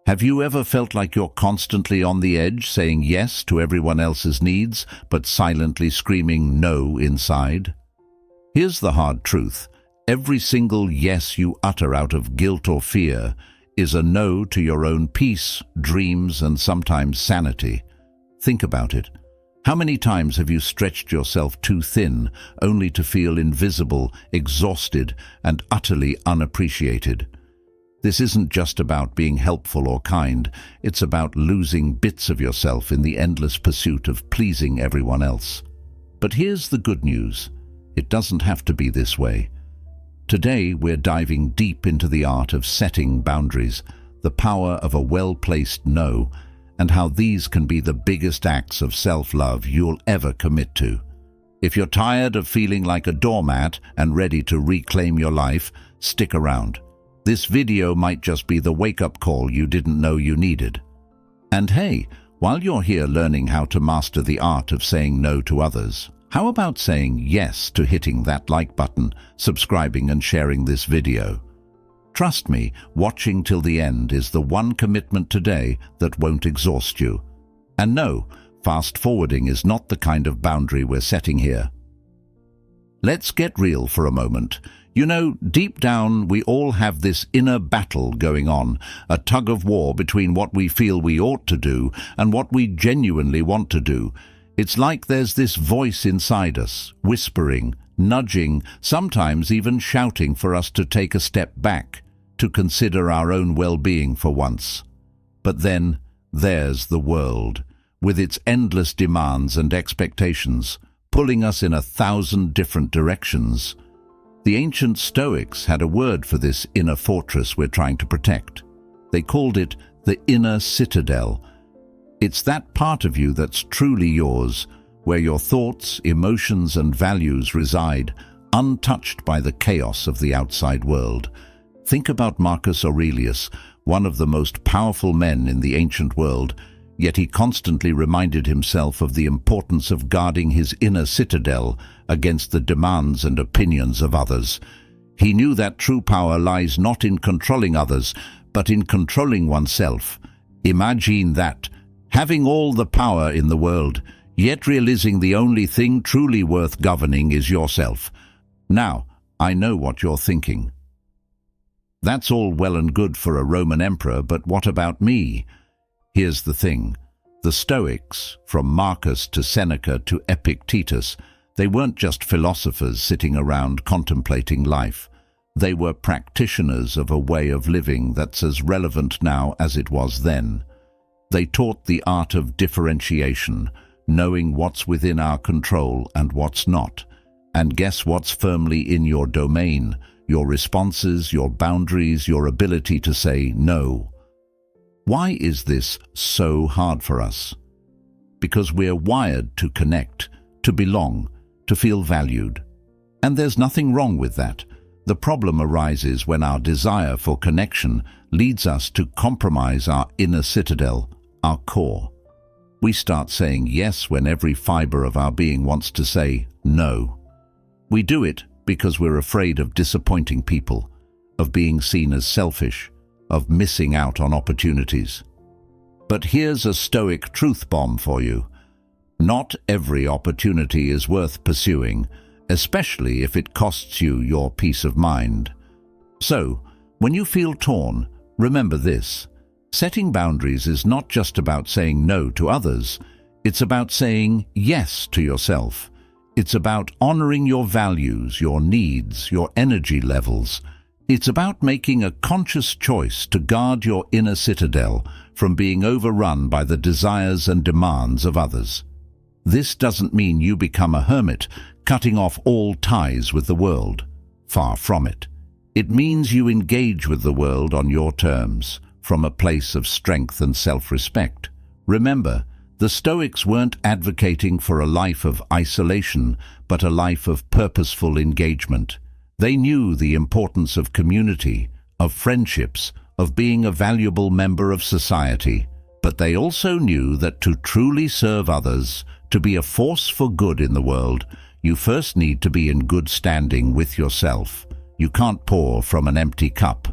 Have you ever felt like you're constantly on the edge, saying yes to everyone else's needs, but silently screaming no inside? Here's the hard truth. Every single yes you utter out of guilt or fear is a no to your own peace, dreams, and sometimes sanity. Think about it. How many times have you stretched yourself too thin, only to feel invisible, exhausted, and utterly unappreciated? This isn't just about being helpful or kind, it's about losing bits of yourself in the endless pursuit of pleasing everyone else. But here's the good news. It doesn't have to be this way. Today we're diving deep into the art of setting boundaries, the power of a well-placed no, and how these can be the biggest acts of self-love you'll ever commit to. If you're tired of feeling like a doormat and ready to reclaim your life, stick around. This video might just be the wake-up call you didn't know you needed. And hey, while you're here learning how to master the art of saying no to others, how about saying yes to hitting that like button, subscribing and sharing this video? Trust me, watching till the end is the one commitment today that won't exhaust you. And no, fast-forwarding is not the kind of boundary we're setting here. Let's get real for a moment. You know, deep down, we all have this inner battle going on, a tug-of-war between what we feel we ought to do and what we genuinely want to do. It's like there's this voice inside us, whispering, nudging, sometimes even shouting for us to take a step back, to consider our own well-being for once. But then, there's the world, with its endless demands and expectations, pulling us in 1,000 different directions. The ancient Stoics had a word for this inner fortress we're trying to protect. They called it the inner citadel. It's that part of you that's truly yours, where your thoughts, emotions, and values reside, untouched by the chaos of the outside world. Think about Marcus Aurelius, one of the most powerful men in the ancient world, yet he constantly reminded himself of the importance of guarding his inner citadel against the demands and opinions of others. He knew that true power lies not in controlling others, but in controlling oneself. Imagine that, having all the power in the world, yet realizing the only thing truly worth governing is yourself. Now, I know what you're thinking. That's all well and good for a Roman emperor, but what about me? Here's the thing. The Stoics, from Marcus to Seneca to Epictetus, they weren't just philosophers sitting around contemplating life. They were practitioners of a way of living that's as relevant now as it was then. They taught the art of differentiation, knowing what's within our control and what's not. And guess what's firmly in your domain? Your responses, your boundaries, your ability to say no. Why is this so hard for us? Because we're wired to connect, to belong, to feel valued. And there's nothing wrong with that. The problem arises when our desire for connection leads us to compromise our inner citadel, our core. We start saying yes when every fiber of our being wants to say no. We do it because we're afraid of disappointing people, of being seen as selfish, of missing out on opportunities. But here's a Stoic truth bomb for you. Not every opportunity is worth pursuing, especially if it costs you your peace of mind. So, when you feel torn, remember this. Setting boundaries is not just about saying no to others, it's about saying yes to yourself. It's about honoring your values, your needs, your energy levels. It's about making a conscious choice to guard your inner citadel from being overrun by the desires and demands of others. This doesn't mean you become a hermit, cutting off all ties with the world. Far from it. It means you engage with the world on your terms, from a place of strength and self-respect. Remember, the Stoics weren't advocating for a life of isolation, but a life of purposeful engagement. They knew the importance of community, of friendships, of being a valuable member of society. But they also knew that to truly serve others, to be a force for good in the world, you first need to be in good standing with yourself. You can't pour from an empty cup.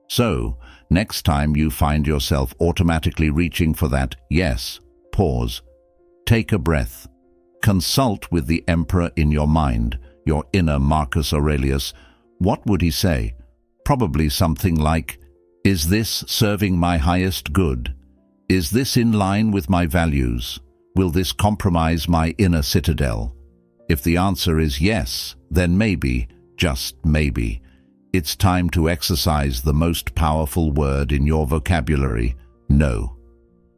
So, next time you find yourself automatically reaching for that yes, pause. Take a breath. Consult with the emperor in your mind, your inner Marcus Aurelius. What would he say? Probably something like, is this serving my highest good? Is this in line with my values? Will this compromise my inner citadel? If the answer is yes, then maybe, just maybe, it's time to exercise the most powerful word in your vocabulary, no.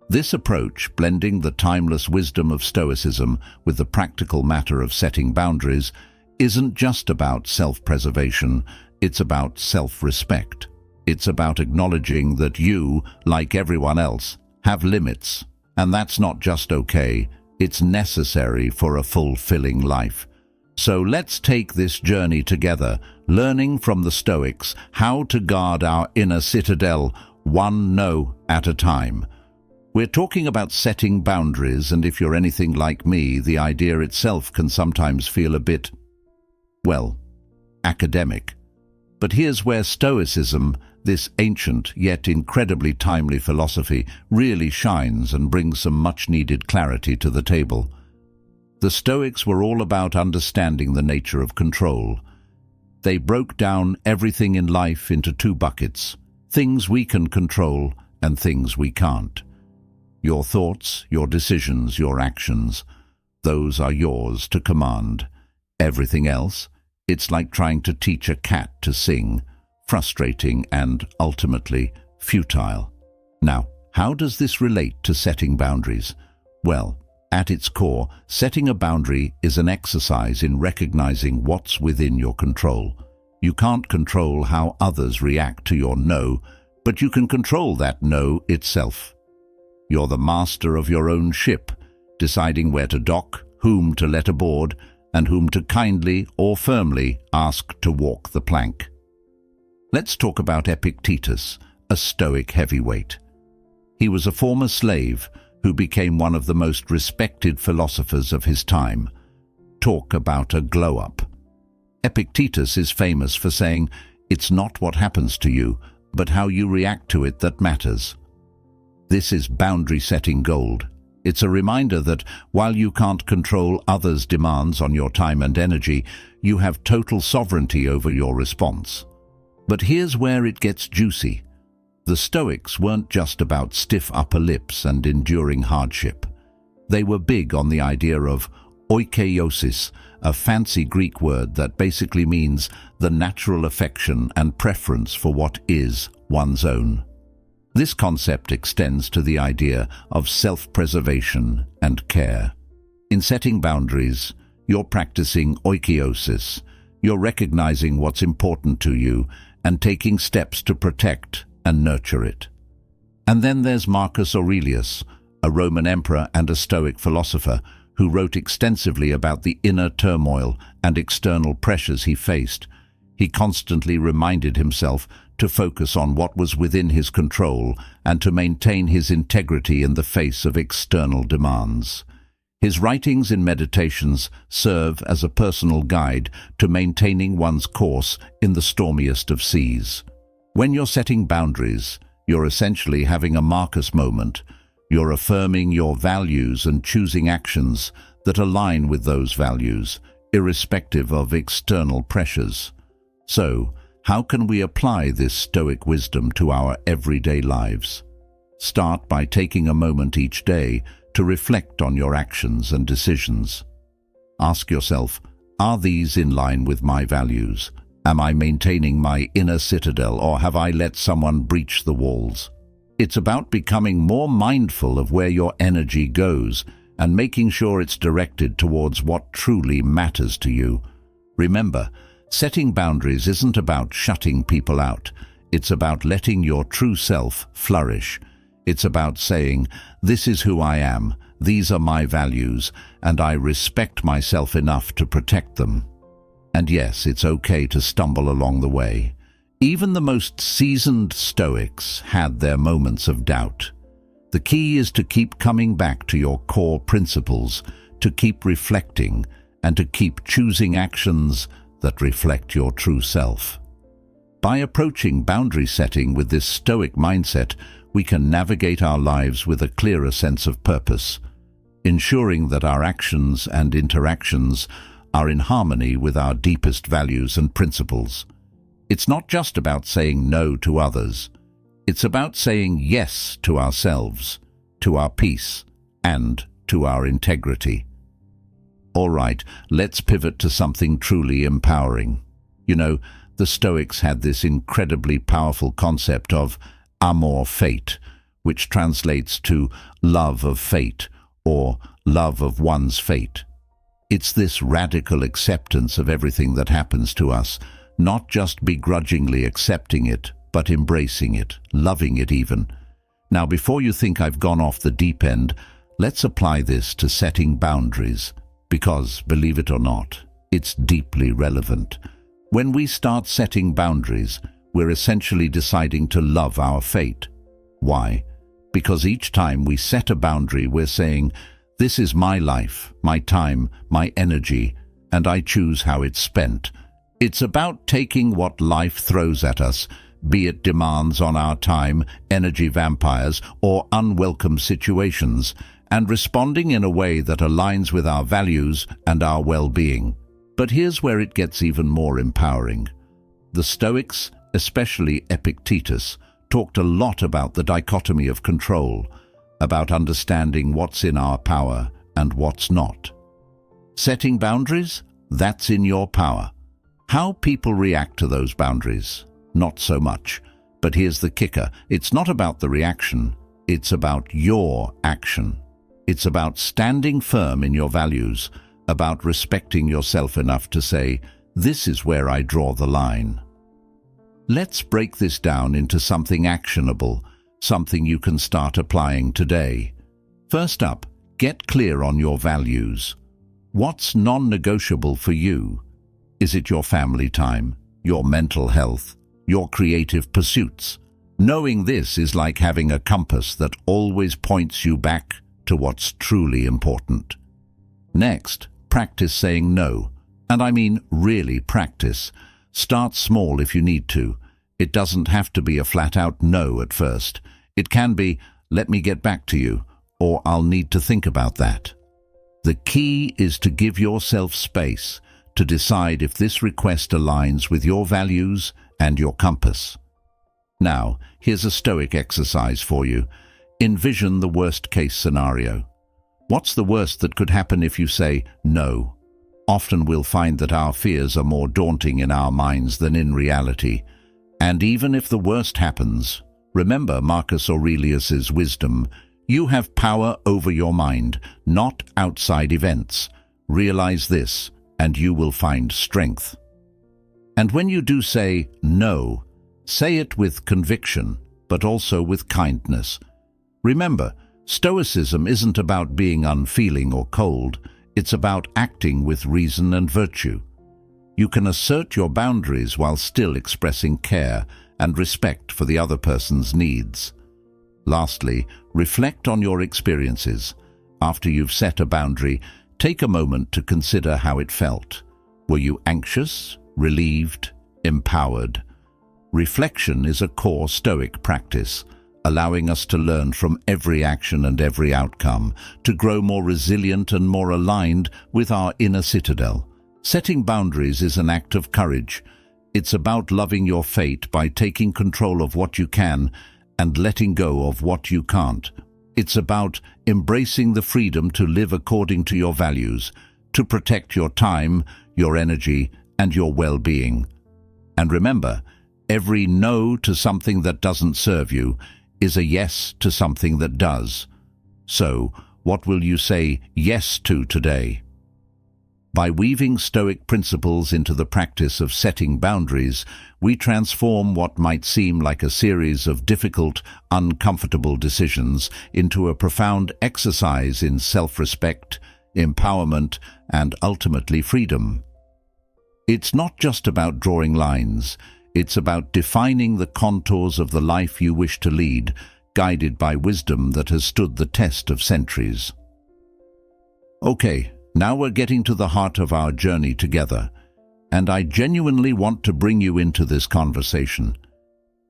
This approach, blending the timeless wisdom of Stoicism with the practical matter of setting boundaries, isn't just about self-preservation, it's about self-respect. It's about acknowledging that you, like everyone else, have limits, and that's not just okay, it's necessary for a fulfilling life. So let's take this journey together, learning from the Stoics how to guard our inner citadel, one no at a time. We're talking about setting boundaries, and if you're anything like me, the idea itself can sometimes feel a bit, well, academic. But here's where Stoicism, this ancient yet incredibly timely philosophy, really shines and brings some much-needed clarity to the table. The Stoics were all about understanding the nature of control. They broke down everything in life into two buckets, things we can control and things we can't. Your thoughts, your decisions, your actions, those are yours to command. Everything else, it's like trying to teach a cat to sing, frustrating and ultimately futile. Now, how does this relate to setting boundaries? Well, at its core, setting a boundary is an exercise in recognizing what's within your control. You can't control how others react to your no, but you can control that no itself. You're the master of your own ship, deciding where to dock, whom to let aboard, and whom to kindly or firmly ask to walk the plank. Let's talk about Epictetus, a Stoic heavyweight. He was a former slave who became one of the most respected philosophers of his time. Talk about a glow-up. Epictetus is famous for saying, "It's not what happens to you, but how you react to it that matters." This is boundary-setting gold. It's a reminder that while you can't control others' demands on your time and energy, you have total sovereignty over your response. But here's where it gets juicy. The Stoics weren't just about stiff upper lips and enduring hardship. They were big on the idea of oikeiosis, a fancy Greek word that basically means the natural affection and preference for what is one's own. This concept extends to the idea of self-preservation and care. In setting boundaries, you're practicing oikeiosis. You're recognizing what's important to you and taking steps to protect and nurture it. And then there's Marcus Aurelius, a Roman emperor and a Stoic philosopher who wrote extensively about the inner turmoil and external pressures he faced. He constantly reminded himself to focus on what was within his control and to maintain his integrity in the face of external demands. His writings and meditations serve as a personal guide to maintaining one's course in the stormiest of seas. When you're setting boundaries, you're essentially having a Marcus moment. You're affirming your values and choosing actions that align with those values, irrespective of external pressures. So, how can we apply this Stoic wisdom to our everyday lives? Start by taking a moment each day to reflect on your actions and decisions. Ask yourself, are these in line with my values? Am I maintaining my inner citadel, or have I let someone breach the walls? It's about becoming more mindful of where your energy goes and making sure it's directed towards what truly matters to you. Remember, setting boundaries isn't about shutting people out. It's about letting your true self flourish. It's about saying, this is who I am, these are my values, and I respect myself enough to protect them. And yes, it's okay to stumble along the way. Even the most seasoned Stoics had their moments of doubt. The key is to keep coming back to your core principles, to keep reflecting, and to keep choosing actions that reflect your true self. By approaching boundary setting with this Stoic mindset, we can navigate our lives with a clearer sense of purpose, ensuring that our actions and interactions are in harmony with our deepest values and principles. It's not just about saying no to others. It's about saying yes to ourselves, to our peace, and to our integrity. All right, let's pivot to something truly empowering. The Stoics had this incredibly powerful concept of amor fati, which translates to love of fate or love of one's fate. It's this radical acceptance of everything that happens to us, not just begrudgingly accepting it, but embracing it, loving it even. Now, before you think I've gone off the deep end, let's apply this to setting boundaries, because, believe it or not, it's deeply relevant. When we start setting boundaries, we're essentially deciding to love our fate. Why? Because each time we set a boundary, we're saying, this is my life, my time, my energy, and I choose how it's spent. It's about taking what life throws at us, be it demands on our time, energy vampires, or unwelcome situations, and responding in a way that aligns with our values and our well-being. But here's where it gets even more empowering. The Stoics, especially Epictetus, talked a lot about the dichotomy of control, about understanding what's in our power and what's not. Setting boundaries? That's in your power. How people react to those boundaries? Not so much. But here's the kicker. It's not about the reaction. It's about your action. It's about standing firm in your values, about respecting yourself enough to say, this is where I draw the line. Let's break this down into something actionable, something you can start applying today. First up, get clear on your values. What's non-negotiable for you? Is it your family time, your mental health, your creative pursuits? Knowing this is like having a compass that always points you back to what's truly important. Next, practice saying no. And I mean really practice. Start small if you need to. It doesn't have to be a flat-out no at first. It can be, let me get back to you, or I'll need to think about that. The key is to give yourself space to decide if this request aligns with your values and your compass. Now, here's a Stoic exercise for you. Envision the worst-case scenario. What's the worst that could happen if you say no? Often we'll find that our fears are more daunting in our minds than in reality. And even if the worst happens, remember Marcus Aurelius's wisdom, you have power over your mind, not outside events. Realize this, and you will find strength. And when you do say no, say it with conviction, but also with kindness. Remember, Stoicism isn't about being unfeeling or cold. It's about acting with reason and virtue. You can assert your boundaries while still expressing care and respect for the other person's needs. Lastly, reflect on your experiences. After you've set a boundary, take a moment to consider how it felt. Were you anxious, relieved, empowered? Reflection is a core Stoic practice, allowing us to learn from every action and every outcome, to grow more resilient and more aligned with our inner citadel. Setting boundaries is an act of courage. It's about loving your fate by taking control of what you can and letting go of what you can't. It's about embracing the freedom to live according to your values, to protect your time, your energy, and your well-being. And remember, every no to something that doesn't serve you is a yes to something that does. So, what will you say yes to today? By weaving Stoic principles into the practice of setting boundaries, we transform what might seem like a series of difficult, uncomfortable decisions into a profound exercise in self-respect, empowerment, and ultimately freedom. It's not just about drawing lines. It's about defining the contours of the life you wish to lead, guided by wisdom that has stood the test of centuries. Okay, now we're getting to the heart of our journey together. and I genuinely want to bring you into this conversation.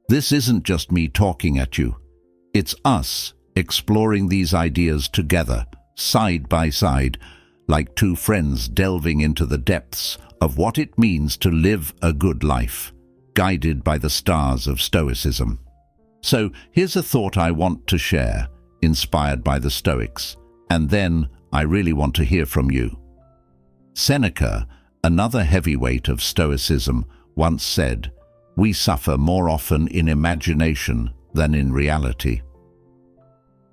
This isn't just me talking at you. It's us exploring these ideas together, side by side, like two friends delving into the depths of what it means to live a good life, guided by the stars of Stoicism. So here's a thought I want to share, inspired by the Stoics, and then I really want to hear from you. Seneca, another heavyweight of Stoicism, once said, "We suffer more often in imagination than in reality."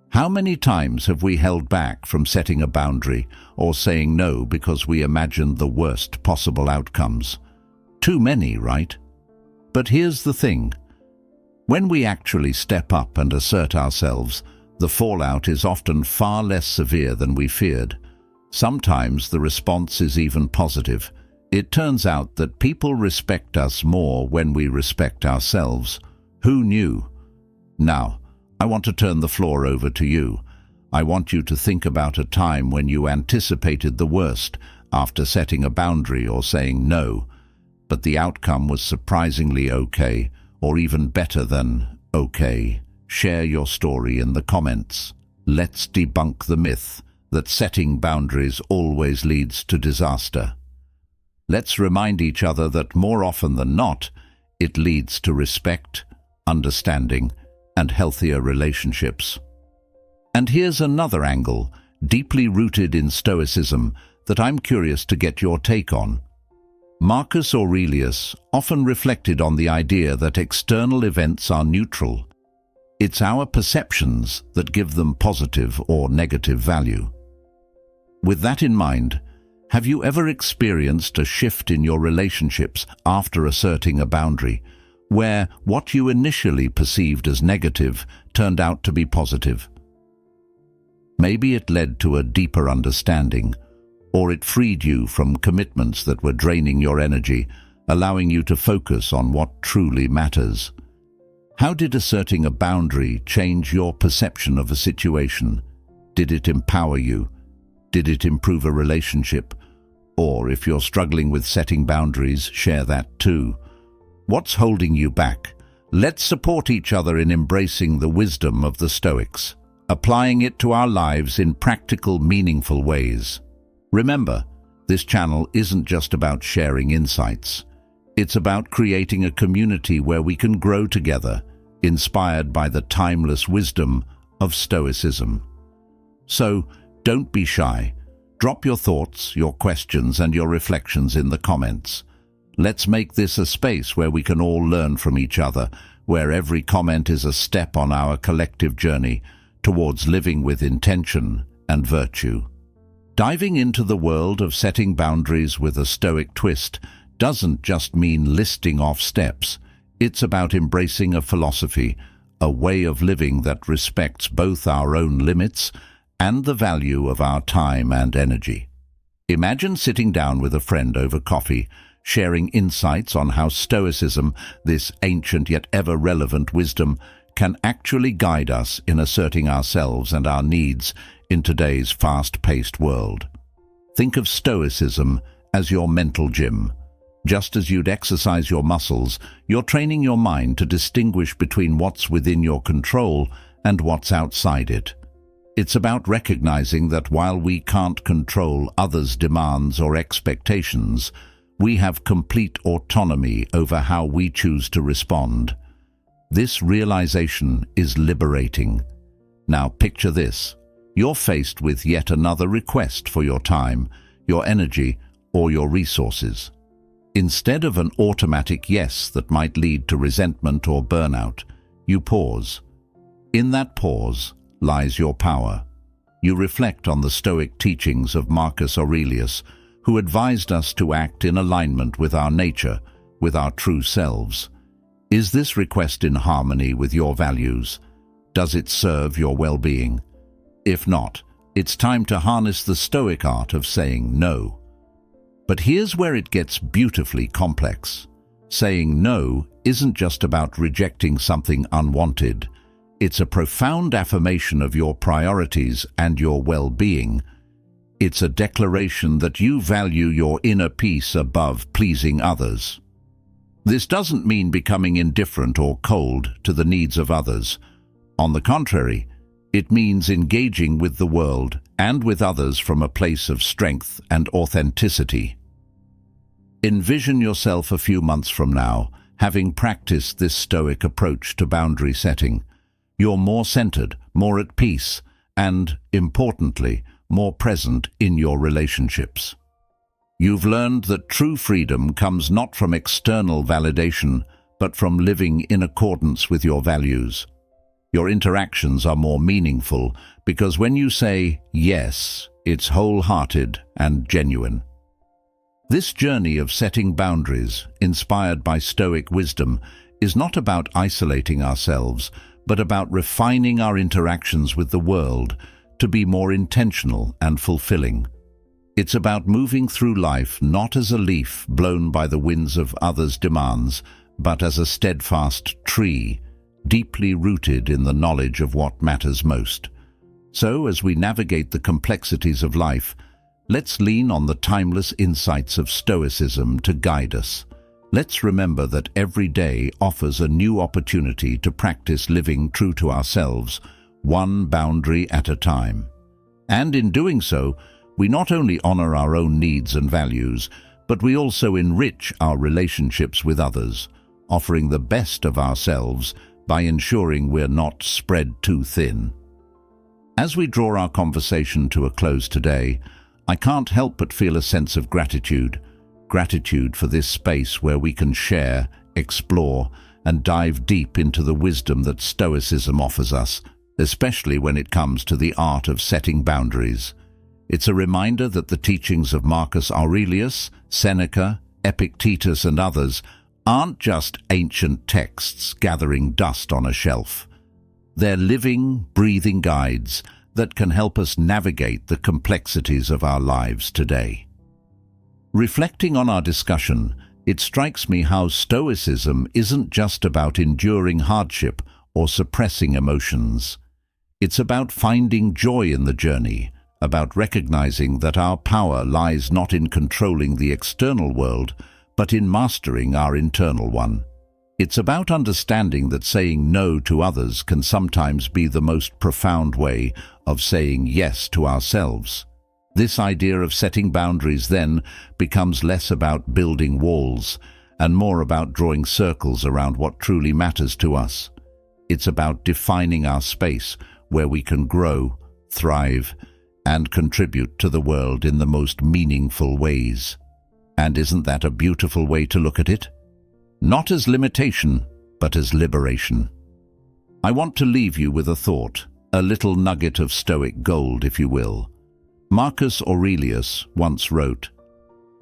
How many times have we held back from setting a boundary or saying no because we imagined the worst possible outcomes? Too many, right? But here's the thing. When we actually step up and assert ourselves, the fallout is often far less severe than we feared. Sometimes the response is even positive. It turns out that people respect us more when we respect ourselves. Who knew? Now, I want to turn the floor over to you. I want you to think about a time when you anticipated the worst after setting a boundary or saying no, but the outcome was surprisingly okay, or even better than okay. Share your story in the comments. Let's debunk the myth that setting boundaries always leads to disaster. Let's remind each other that more often than not, it leads to respect, understanding, and healthier relationships. And here's another angle, deeply rooted in Stoicism, that I'm curious to get your take on. Marcus Aurelius often reflected on the idea that external events are neutral. It's our perceptions that give them positive or negative value. With that in mind, have you ever experienced a shift in your relationships after asserting a boundary, where what you initially perceived as negative turned out to be positive? Maybe it led to a deeper understanding, or it freed you from commitments that were draining your energy, allowing you to focus on what truly matters. How did asserting a boundary change your perception of a situation? Did it empower you? Did it improve a relationship? Or if you're struggling with setting boundaries, share that too. What's holding you back? Let's support each other in embracing the wisdom of the Stoics, applying it to our lives in practical, meaningful ways. Remember, this channel isn't just about sharing insights. It's about creating a community where we can grow together, inspired by the timeless wisdom of Stoicism. So, don't be shy. Drop your thoughts, your questions, and your reflections in the comments. Let's make this a space where we can all learn from each other, where every comment is a step on our collective journey towards living with intention and virtue. Diving into the world of setting boundaries with a Stoic twist doesn't just mean listing off steps. It's about embracing a philosophy, a way of living that respects both our own limits and the value of our time and energy. Imagine sitting down with a friend over coffee, sharing insights on how Stoicism, this ancient yet ever-relevant wisdom, can actually guide us in asserting ourselves and our needs in today's fast-paced world. Think of Stoicism as your mental gym. Just as you'd exercise your muscles, you're training your mind to distinguish between what's within your control and what's outside it. It's about recognizing that while we can't control others' demands or expectations, we have complete autonomy over how we choose to respond. This realization is liberating. Now picture this. You're faced with yet another request for your time, your energy, or your resources. Instead of an automatic yes that might lead to resentment or burnout, you pause. In that pause lies your power. You reflect on the Stoic teachings of Marcus Aurelius, who advised us to act in alignment with our nature, with our true selves. Is this request in harmony with your values? Does it serve your well-being? If not, it's time to harness the Stoic art of saying no. But here's where it gets beautifully complex. Saying no isn't just about rejecting something unwanted. It's a profound affirmation of your priorities and your well-being. It's a declaration that you value your inner peace above pleasing others. This doesn't mean becoming indifferent or cold to the needs of others. On the contrary, it means engaging with the world and with others from a place of strength and authenticity. Envision yourself a few months from now, having practiced this Stoic approach to boundary setting. You're more centered, more at peace, and, importantly, more present in your relationships. You've learned that true freedom comes not from external validation, but from living in accordance with your values. Your interactions are more meaningful because when you say yes, it's wholehearted and genuine. This journey of setting boundaries, inspired by Stoic wisdom, is not about isolating ourselves, but about refining our interactions with the world to be more intentional and fulfilling. It's about moving through life not as a leaf blown by the winds of others' demands, but as a steadfast tree, deeply rooted in the knowledge of what matters most. So, as we navigate the complexities of life, let's lean on the timeless insights of Stoicism to guide us. Let's remember that every day offers a new opportunity to practice living true to ourselves, one boundary at a time. And in doing so, we not only honor our own needs and values, but we also enrich our relationships with others, offering the best of ourselves by ensuring we're not spread too thin. As we draw our conversation to a close today, I can't help but feel a sense of gratitude for this space where we can share, explore, and dive deep into the wisdom that Stoicism offers us, especially when it comes to the art of setting boundaries. It's a reminder that the teachings of Marcus Aurelius, Seneca, Epictetus, and others aren't just ancient texts gathering dust on a shelf. They're living, breathing guides that can help us navigate the complexities of our lives today. Reflecting on our discussion, it strikes me how Stoicism isn't just about enduring hardship or suppressing emotions. It's about finding joy in the journey, about recognizing that our power lies not in controlling the external world, but in mastering our internal one. It's about understanding that saying no to others can sometimes be the most profound way of saying yes to ourselves. This idea of setting boundaries then becomes less about building walls and more about drawing circles around what truly matters to us. It's about defining our space where we can grow, thrive, and contribute to the world in the most meaningful ways. And isn't that a beautiful way to look at it? Not as limitation, but as liberation. I want to leave you with a thought, a little nugget of Stoic gold, if you will. Marcus Aurelius once wrote,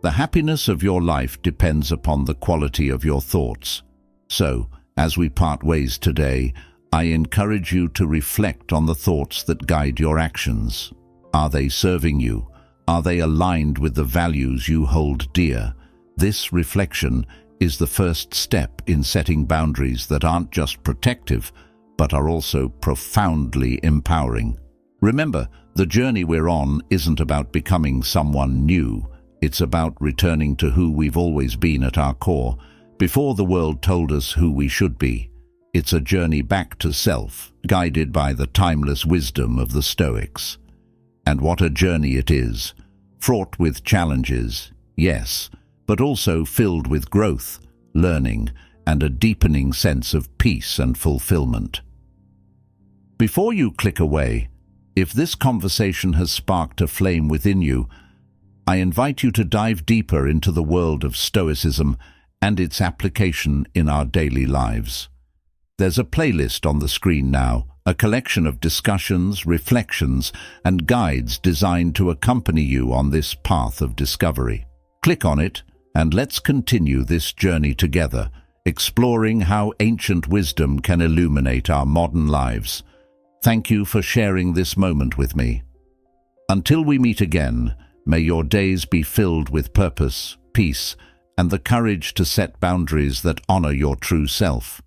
"The happiness of your life depends upon the quality of your thoughts." So, as we part ways today, I encourage you to reflect on the thoughts that guide your actions. Are they serving you? Are they aligned with the values you hold dear? This reflection is the first step in setting boundaries that aren't just protective, but are also profoundly empowering. Remember, the journey we're on isn't about becoming someone new. It's about returning to who we've always been at our core, before the world told us who we should be. It's a journey back to self, guided by the timeless wisdom of the Stoics. And what a journey it is, fraught with challenges, yes, but also filled with growth, learning, and a deepening sense of peace and fulfillment. Before you click away, if this conversation has sparked a flame within you, I invite you to dive deeper into the world of Stoicism and its application in our daily lives. There's a playlist on the screen now, a collection of discussions, reflections, and guides designed to accompany you on this path of discovery. Click on it, and let's continue this journey together, exploring how ancient wisdom can illuminate our modern lives. Thank you for sharing this moment with me. Until we meet again, may your days be filled with purpose, peace, and the courage to set boundaries that honor your true self.